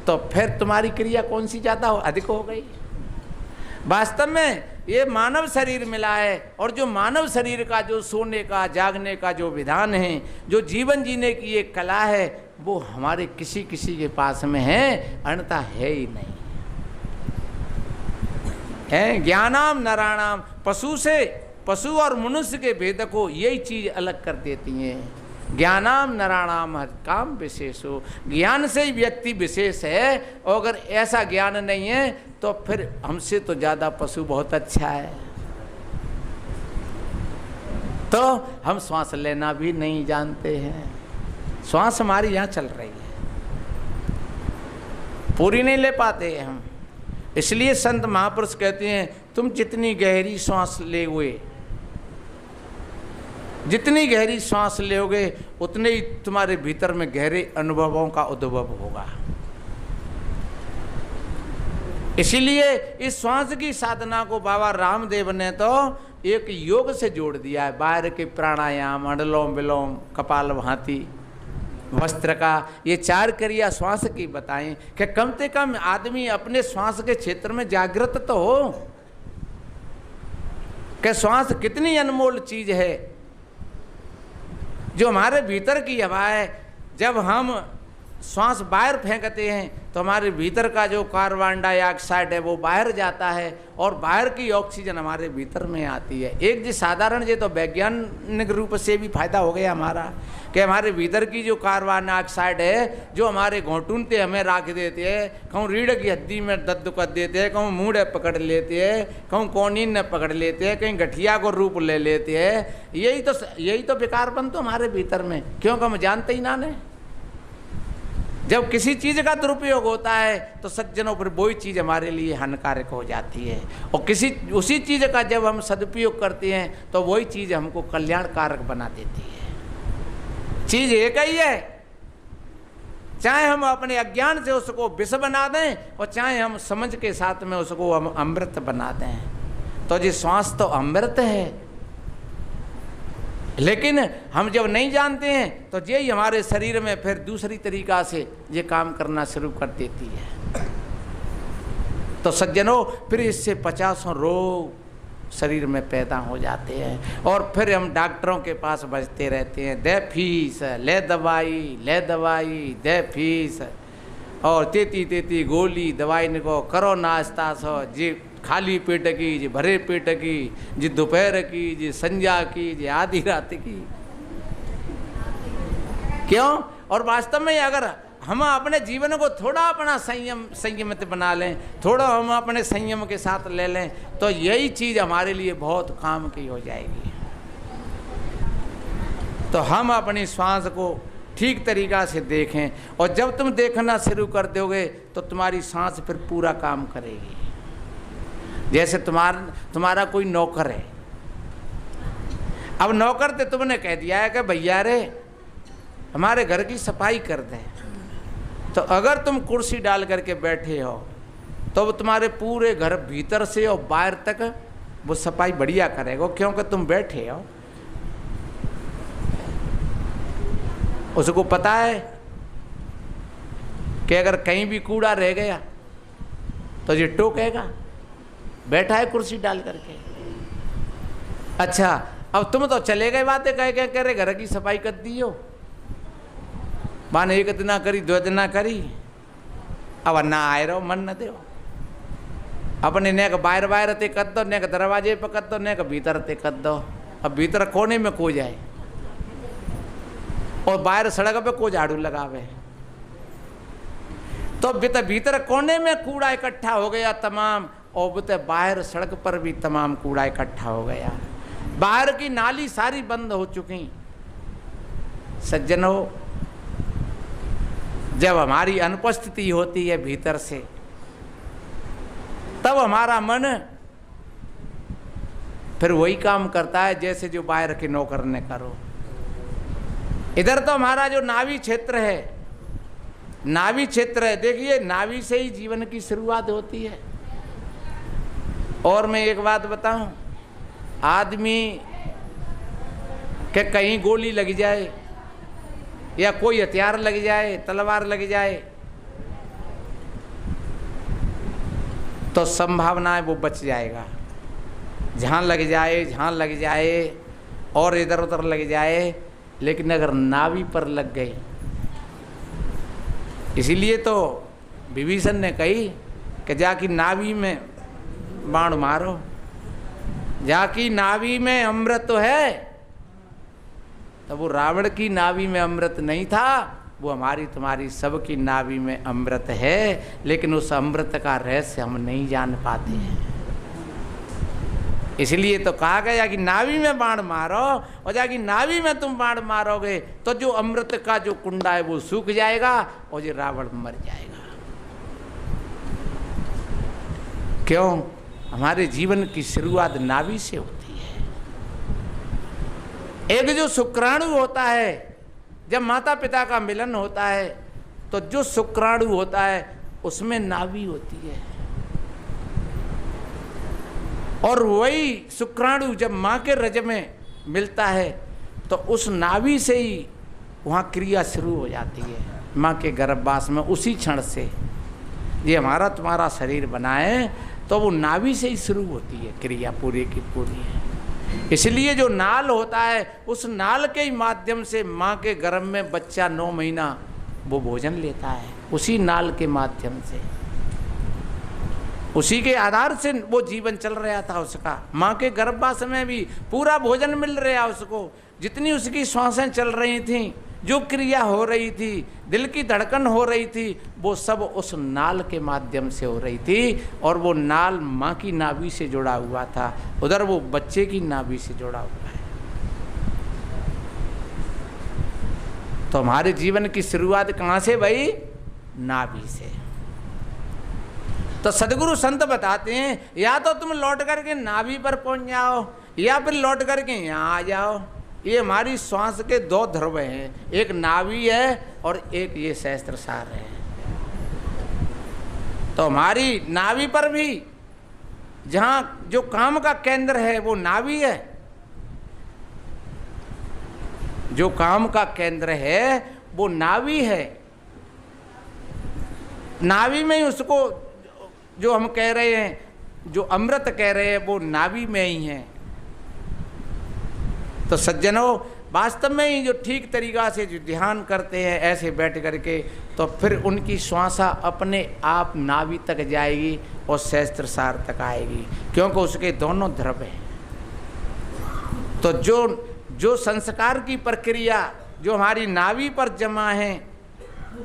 [SPEAKER 1] तो फिर तुम्हारी क्रिया कौन सी ज़्यादा अधिक हो गई? वास्तव में ये मानव शरीर मिला है और जो मानव शरीर का जो सोने का जागने का जो विधान है, जो जीवन जीने की एक कला है, वो हमारे किसी किसी के पास में है, अन्यथा है ही नहीं है। ज्ञानाम नराणाम, पशु से, पशु और मनुष्य के भेद को यही चीज अलग कर देती हैं। ज्ञानाम नराणाम हर काम विशेषो, ज्ञान से ही व्यक्ति विशेष है। और अगर ऐसा ज्ञान नहीं है तो फिर हमसे तो ज़्यादा पशु बहुत अच्छा है। तो हम श्वास लेना भी नहीं जानते हैं। श्वास हमारी यहाँ चल रही है, पूरी नहीं ले पाते हैं हम। इसलिए संत महापुरुष कहते हैं तुम जितनी गहरी श्वास लेओगे, जितनी गहरी श्वास लेओगे उतने ही तुम्हारे भीतर में गहरे अनुभवों का उद्भव होगा। इसीलिए इस श्वास की साधना को बाबा रामदेव ने तो एक योग से जोड़ दिया है। बाहर के प्राणायाम, अनुलोम विलोम, कपाल भाती, वस्त्र का, ये 4 क्रिया श्वास की बताएं कि कम से कम आदमी अपने श्वास के क्षेत्र में जागृत तो हो कि श्वास कितनी अनमोल चीज है। जो हमारे भीतर की हवा है, जब हम श्वास बाहर फेंकते हैं तो हमारे भीतर का जो कार्बन डाइऑक्साइड है वो बाहर जाता है और बाहर की ऑक्सीजन हमारे भीतर में आती है। एक जी साधारण जी तो वैज्ञानिक रूप से भी फायदा हो गया हमारा कि हमारे भीतर की जो कार्बन डाइऑक्साइड है जो हमारे घोंटून पे हमें रख देते हैं, कहूँ रीढ़ की हड्डी में दर्द कर देते हैं, कहूँ मूढ़ पकड़ लेते हैं, कहूँ कोनीन ने पकड़ लेते हैं, कहीं गठिया को रूप ले लेते हैं। यही तो विकारपन तो हमारे भीतर में, क्योंकि हम जानते ही ना ने। जब किसी चीज़ का दुरुपयोग होता है तो सज्जनों पर वही चीज़ हमारे लिए हानिकारक हो जाती है, और उसी चीज़ का जब हम सदुपयोग करते हैं तो वही चीज़ हमको कल्याणकारक बना देती है। चीज़ एक ही है, चाहे हम अपने अज्ञान से उसको विष बना दें और चाहे हम समझ के साथ में उसको हम अमृत बना दें। तो जी श्वास तो अमृत है। लेकिन हम जब नहीं जानते हैं तो यही हमारे शरीर में फिर दूसरी तरीका से ये काम करना शुरू कर देती है। तो सज्जनों, फिर इससे 50 रोग शरीर में पैदा हो जाते हैं और फिर हम डॉक्टरों के पास बचते रहते हैं, दे फीस, ले दवाई दे फीस, और तेती गोली दवाई निको, करो नाश्ता सो, जी खाली पेट की, जी भरे पेट की, जी दोपहर की, जी संध्या की, जी आधी रात की। क्यों? और वास्तव में अगर हम अपने जीवन को थोड़ा अपना संयमित बना लें, थोड़ा हम अपने संयम के साथ ले लें, तो यही चीज़ हमारे लिए बहुत काम की हो जाएगी। तो हम अपनी श्वास को ठीक तरीक़ा से देखें, और जब तुम देखना शुरू कर दोगे तो तुम्हारी सांस फिर पूरा काम करेगी। जैसे तुम्हारा कोई नौकर है, अब नौकर तो तुमने कह दिया है कि भैया रे हमारे घर की सफाई कर दे, तो अगर तुम कुर्सी डाल करके बैठे हो तो तुम्हारे पूरे घर भीतर से और बाहर तक वो सफाई बढ़िया करेगा, क्योंकि तुम बैठे हो। उसको पता है कि अगर कहीं भी कूड़ा रह गया तो ये टोकेगा, बैठा है कुर्सी डाल करके। अच्छा, अब तुम तो चले गए बातें कह रहे घर की सफाई कर दी हो, माने एक दिन करी, 2 दिन करी, अब ना आए रहो, मन न दो अपने, ने बाहर ते कर दो, ने दरवाजे पर कर दो, ने भीतर ते कर दो। अब भीतर कोने में को जाए और बाहर सड़क पे को झाड़ू लगावे, तो भीतर कोने में कूड़ा इकट्ठा हो गया तमाम, और बाहर सड़क पर भी तमाम कूड़ा इकट्ठा हो गया, बाहर की नाली सारी बंद हो चुकी। सज्जनों, जब हमारी अनुपस्थिति होती है भीतर से, तब हमारा मन फिर वही काम करता है जैसे जो बाहर के नौकर ने करो। इधर तो हमारा जो नाभि क्षेत्र है, नाभि क्षेत्र है, देखिए नाभि से ही जीवन की शुरुआत होती है। और मैं एक बात बताऊं, आदमी के कहीं गोली लग जाए या कोई हथियार लग जाए, तलवार लग जाए, तो संभावना है वो बच जाएगा। जहाँ लग जाए और इधर उधर लग जाए, लेकिन अगर नाभि पर लग गई, इसीलिए तो विभीषण ने कही कि जाकी नाभि में बाण मारो, जाकी नाभि में अमृत तो है। तो वो रावण की नाभि में अमृत नहीं था, वो हमारी तुम्हारी सबकी नाभि में अमृत है, लेकिन उस अमृत का रहस्य हम नहीं जान पाते हैं। इसलिए तो कहा गया कि नाभि में बाण मारो, और जाकि नाभि में तुम बाण मारोगे तो जो अमृत का जो कुंडा है वो सूख जाएगा और ये रावण मर जाएगा। क्यों? हमारे जीवन की शुरुआत नाभि से होती है। एक जो शुक्राणु होता है, जब माता पिता का मिलन होता है तो जो शुक्राणु होता है उसमें नाभि होती है, और वही शुक्राणु जब माँ के रज में मिलता है तो उस नाभि से ही वहाँ क्रिया शुरू हो जाती है, माँ के गर्भवास में। उसी क्षण से ये हमारा तुम्हारा शरीर बना है, तो वो नाभि से ही शुरू होती है क्रिया पूरी की पूरी है। इसलिए जो नाल होता है, उस नाल के ही माध्यम से माँ के गर्भ में बच्चा 9 महीना वो भोजन लेता है, उसी नाल के माध्यम से, उसी के आधार से वो जीवन चल रहा था उसका। माँ के गर्भवास में भी पूरा भोजन मिल रहा उसको, जितनी उसकी श्वासें चल रही थीं, जो क्रिया हो रही थी, दिल की धड़कन हो रही थी, वो सब उस नाल के माध्यम से हो रही थी। और वो नाल माँ की नाभि से जुड़ा हुआ था, उधर वो बच्चे की नाभि से जुड़ा हुआ है। तो हमारे जीवन की शुरुआत कहाँ से भाई? नाभि से। तो सदगुरु संत बताते हैं, या तो तुम लौट करके नाभि पर पहुंच जाओ, या फिर लौट करके यहाँ आ जाओ। ये हमारी श्वास के 2 ध्रुव हैं, एक नाभि है और एक ये सहस्त्रसार है। तो हमारी नाभि पर भी जहाँ जो काम का केंद्र है वो नाभि है, जो काम का केंद्र है वो नाभि है। नाभि में ही उसको जो हम कह रहे हैं, जो अमृत कह रहे हैं, वो नाभि में ही है। तो सज्जनों, वास्तव में ही जो ठीक तरीक़ा से जो ध्यान करते हैं ऐसे बैठ करके, तो फिर उनकी श्वासा अपने आप नाभि तक जाएगी और सहस्त्रसार तक आएगी, क्योंकि उसके दोनों ध्रुव हैं। तो जो संस्कार की प्रक्रिया जो हमारी नाभि पर जमा है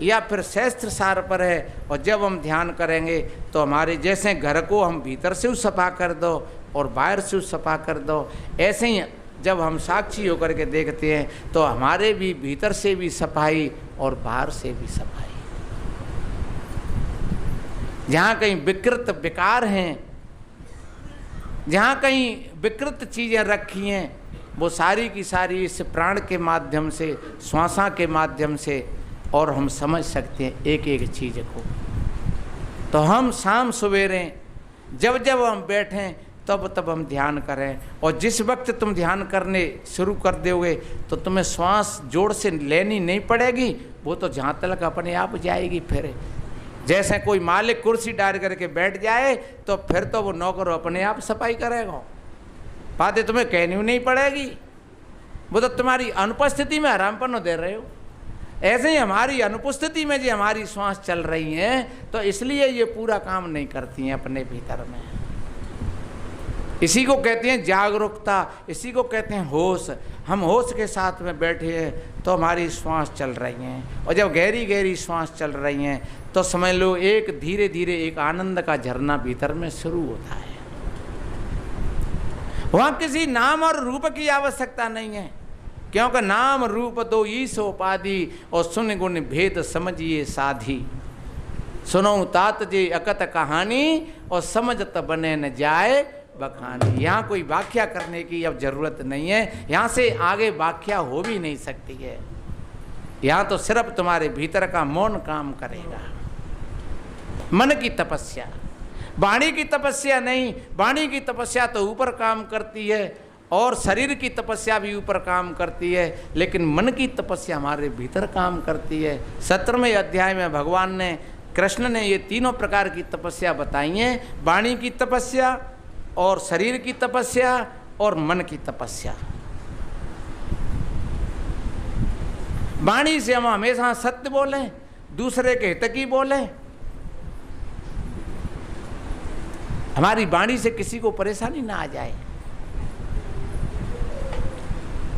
[SPEAKER 1] या फिर सहस्त्रसार पर है, और जब हम ध्यान करेंगे तो हमारे जैसे घर को हम भीतर से सफा कर दो और बाहर से सफा कर दो, ऐसे ही जब हम साक्षी होकर के देखते हैं तो हमारे भी भीतर से भी सफाई और बाहर से भी सफाई। जहाँ कहीं विकृत विकार हैं, जहाँ कहीं विकृत चीज़ें रखी हैं, वो सारी की सारी इस प्राण के माध्यम से, श्वासा के माध्यम से, और हम समझ सकते हैं एक एक चीज़ को। तो हम शाम सवेरे जब जब हम बैठें तब तब हम ध्यान करें, और जिस वक्त तुम ध्यान करने शुरू कर दोगे तो तुम्हें श्वास जोर से लेनी नहीं पड़ेगी, वो तो जहाँ तक अपने आप जाएगी। फिर जैसे कोई मालिक कुर्सी डाल करके बैठ जाए तो फिर तो वो नौकर अपने आप सफाई करेगा, बातें तुम्हें कहनी नहीं पड़ेगी, वो तो तुम्हारी अनुपस्थिति में आरामपन दे रहे हो। ऐसे ही हमारी अनुपस्थिति में जो हमारी श्वास चल रही हैं, तो इसलिए ये पूरा काम नहीं करती हैं अपने भीतर में। इसी को कहते हैं जागरूकता, इसी को कहते हैं होश। हम होश के साथ में बैठे हैं तो हमारी श्वास चल रही हैं, और जब गहरी गहरी श्वास चल रही हैं तो समझ लो एक धीरे धीरे एक आनंद का झरना भीतर में शुरू होता है। वहाँ किसी नाम और रूप की आवश्यकता नहीं है, क्योंकि नाम रूप दो ईश उपाधि, और सुन गुण भेद समझिए साधी। सुनो तात जे अकत कहानी, और समझत बने न जाए बखानी। यहाँ कोई व्याख्या करने की अब जरूरत नहीं है, यहाँ से आगे व्याख्या हो भी नहीं सकती है। यहाँ तो सिर्फ तुम्हारे भीतर का मौन काम करेगा। मन की तपस्या, वाणी की तपस्या नहीं। वाणी की तपस्या तो ऊपर काम करती है, और शरीर की तपस्या भी ऊपर काम करती है, लेकिन मन की तपस्या हमारे भीतर काम करती है। 17वें अध्याय में भगवान ने, कृष्ण ने ये तीनों प्रकार की तपस्या बताई हैं, वाणी की तपस्या और शरीर की तपस्या और मन की तपस्या। वाणी से हम हमेशा सत्य बोलें, दूसरे के हित की बोलें। हमारी वाणी से किसी को परेशानी ना आ जाए।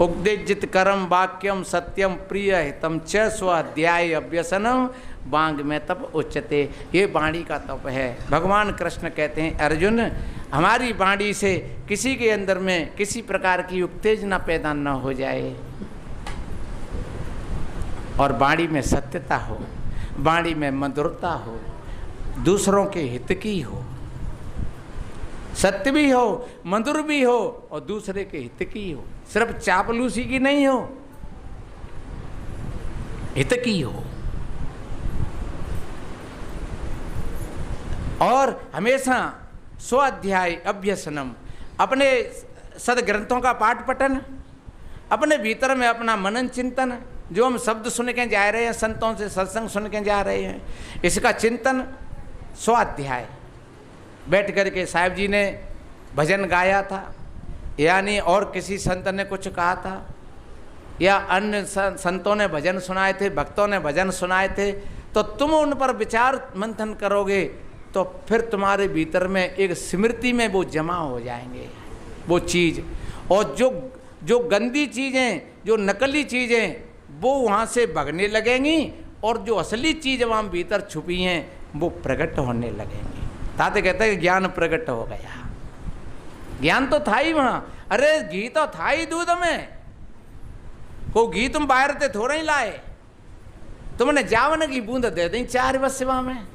[SPEAKER 1] उपदेजित कर्म वाक्यम सत्यम प्रिय हितम च स्वाध्याय अभ्यसनम वांग में तप उच्चते। ये वाणी का तप है। भगवान कृष्ण कहते हैं, अर्जुन हमारी वाणी से किसी के अंदर में किसी प्रकार की उत्तेजना पैदा न हो जाए, और वाणी में सत्यता हो, वाणी में मधुरता हो, दूसरों के हित की हो, सत्य भी हो, मधुर भी हो, और दूसरे के हित की हो। सिर्फ चापलूसी की नहीं हो, हित की हो। और हमेशा स्वाध्याय अभ्यसनम, अपने सदग्रंथों का पाठ पठन, अपने भीतर में अपना मनन चिंतन, जो हम शब्द सुन के जा रहे हैं, संतों से सत्संग सुन के जा रहे हैं, इसका चिंतन। स्वाध्याय बैठ करके साहिब जी ने भजन गाया था, यानी और किसी संत ने कुछ कहा था, या अन्य संतों ने भजन सुनाए थे, भक्तों ने भजन सुनाए थे, तो तुम उन पर विचार मंथन करोगे तो फिर तुम्हारे भीतर में एक स्मृति में वो जमा हो जाएंगे वो चीज़। और जो गंदी चीज़ें, जो नकली चीज़ें, वो वहाँ से भगने लगेंगी, और जो असली चीज़ वहाँ भीतर छुपी हैं वो प्रकट होने लगेंगी। ताते कहते हैं ज्ञान प्रकट हो गया। ज्ञान तो था ही वहाँ। अरे घी तो था ही दूध में, को घी तुम बाहर से थोड़ा ही लाए, तुमने जावन की बूंद दे दी 4 बसवा में।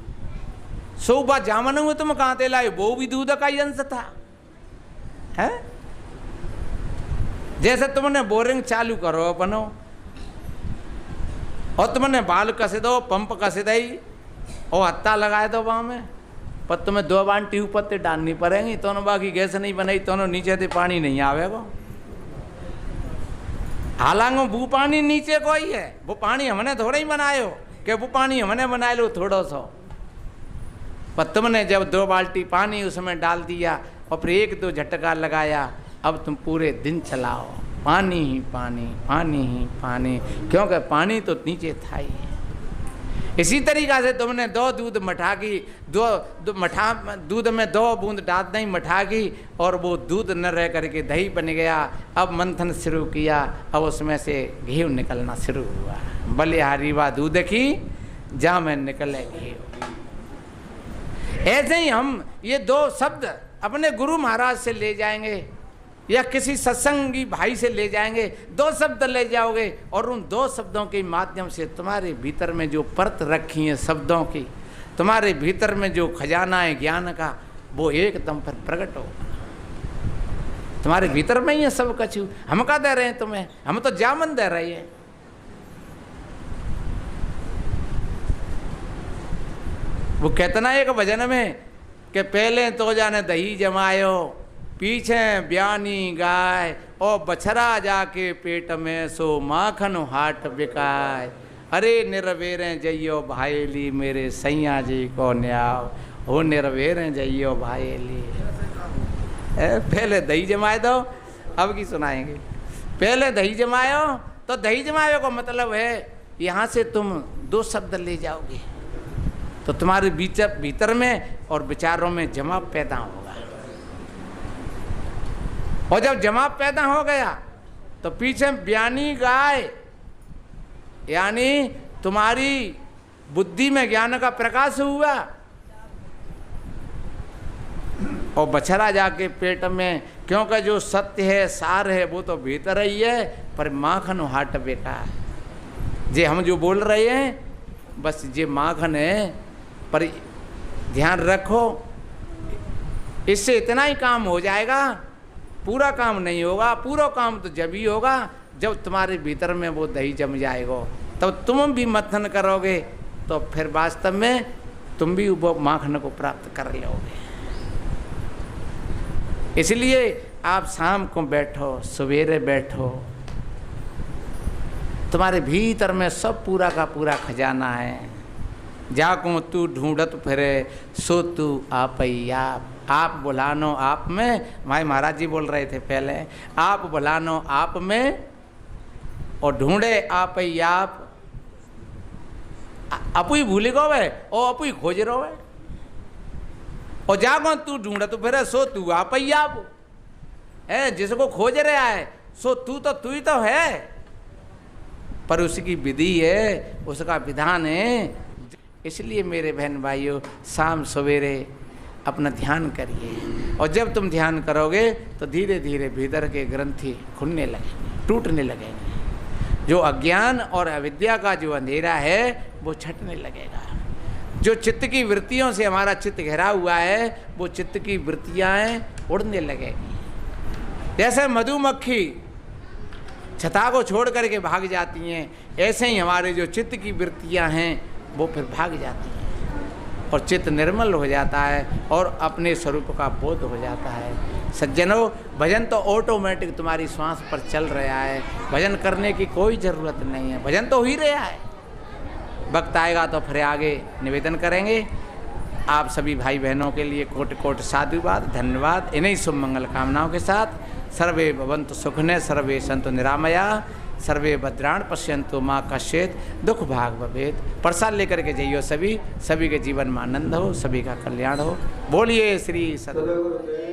[SPEAKER 1] सुबह जामन हुए तुम कहाँ ते लाए, वो भी दूध का ही अंश था, है? जैसे तुमने बोरिंग चालू करो अपनो, और तुमने बाल कसे दो, पंप कसे दई, और हत्ता लगाए दो वहाँ में, पर तुम्हें 2 बाल्टी ऊपर से डालनी पड़ेगी, तो बाकी गैस नहीं बनाई, तो नीचे से पानी नहीं आवेगा। हालांकि वो पानी नीचे कोई है, वो पानी हमने थोड़ा ही बनायो कि वो पानी हमने बना लो थोड़ा सा। पर तुमने जब 2 बाल्टी पानी उसमें डाल दिया और फिर 1-2 झटका लगाया, अब तुम पूरे दिन चलाओ पानी ही पानी, पानी ही पानी, क्योंकि पानी तो नीचे था ही। इसी तरीक़ा से तुमने 2 दूध मठा की, दूध में 2 बूंद डाल नहीं मठा की और वो दूध न रह करके दही बन गया। अब मंथन शुरू किया, अब उसमें से घी निकलना शुरू हुआ। बलिहारी वा दूध की जहाँ में निकले घी। ऐसे ही हम ये 2 शब्द अपने गुरु महाराज से ले जाएंगे या किसी सत्संगी भाई से ले जाएंगे, 2 शब्द ले जाओगे और उन 2 शब्दों के माध्यम से तुम्हारे भीतर में जो परत रखी है शब्दों की, तुम्हारे भीतर में जो खजाना है ज्ञान का, वो एकदम पर प्रकट होगा। तुम्हारे भीतर में ही है सब कछु। हम क्या दे रहे हैं तुम्हें? हम तो जामन दे रहे हैं। वो कहता ना एक भजन में कि पहले तो जाने दही जमायो, पीछे ब्यानी गाय, और बछरा जाके पेट में सो माखन हाट बिकाय। अरे निर्वेरे जइयो भाईली मेरे सैया जी को न्याव, हो निर्वेरे जइयो भाईली। पहले दही जमाए दो, अब की सुनाएंगे। पहले दही जमायो, तो दही जमाए का मतलब है यहाँ से तुम 2 शब्द ले जाओगे तो तुम्हारे भीतर में और विचारों में जमाव पैदा होगा। और जब जमाव पैदा हो गया तो पीछे ब्यानी गाय, यानी तुम्हारी बुद्धि में ज्ञान का प्रकाश हुआ, और बछड़ा जाके पेट में, क्योंकि जो सत्य है सार है वो तो भीतर ही है, पर माखन हाट बेटा है। जे हम जो बोल रहे हैं बस जे माखन है, पर ध्यान रखो इससे इतना ही काम हो जाएगा, पूरा काम नहीं होगा। पूरा काम तो जब ही होगा जब तुम्हारे भीतर में वो दही जम जाएगा, तब तुम भी मंथन करोगे तो फिर वास्तव में तुम भी वो माखन को प्राप्त कर लोगे। इसलिए आप शाम को बैठो, सवेरे बैठो, तुम्हारे भीतर में सब पूरा का पूरा खजाना है। जाको तू ढूंढत फिरे सो तू आप ही आप बुलानो आप में। भाई महाराज जी बोल रहे थे पहले, आप बुलानो आप में और ढूंढे आप ही आप। अपू ही भूल गो वे और अपू ही खोज रो वे, और जागो तू ढूंढत फिरे सो तू आप ही आप है। जिसको खोज रहा है सो तू ही तो है, पर उसकी विधि है, उसका विधान है। इसलिए मेरे बहन भाइयों शाम सवेरे अपना ध्यान करिए, और जब तुम ध्यान करोगे तो धीरे धीरे भीतर के ग्रंथि खुलने लगेंगे, टूटने लगेंगे। जो अज्ञान और अविद्या का जो अंधेरा है वो छटने लगेगा। जो चित्त की वृत्तियों से हमारा चित्त घिरा हुआ है वो चित्त की वृत्तियाँ उड़ने लगेंगी। जैसे मधुमक्खी छता को छोड़ करके भाग जाती हैं, ऐसे ही हमारे जो चित्त की वृत्तियाँ हैं वो फिर भाग जाती हैं और चित्त निर्मल हो जाता है और अपने स्वरूप का बोध हो जाता है। सज्जनों, भजन तो ऑटोमेटिक तुम्हारी श्वास पर चल रहा है, भजन करने की कोई ज़रूरत नहीं है, भजन तो हो ही रहा है। वक्त आएगा तो फिर आगे निवेदन करेंगे। आप सभी भाई बहनों के लिए कोटि कोटि साधुवाद, धन्यवाद। इन्हीं शुभ मंगल कामनाओं के साथ सर्वे भवन्तु सुखिनः, सर्वे सन्तु निरामया, सर्वे भद्राण पश्यन्तु माँ कश्चित् दुख भाग भवेत्। प्रसाद लेकर के जाइयो सभी के जीवन में आनंद हो, सभी का कल्याण हो। बोलिए श्री सद्गुरु।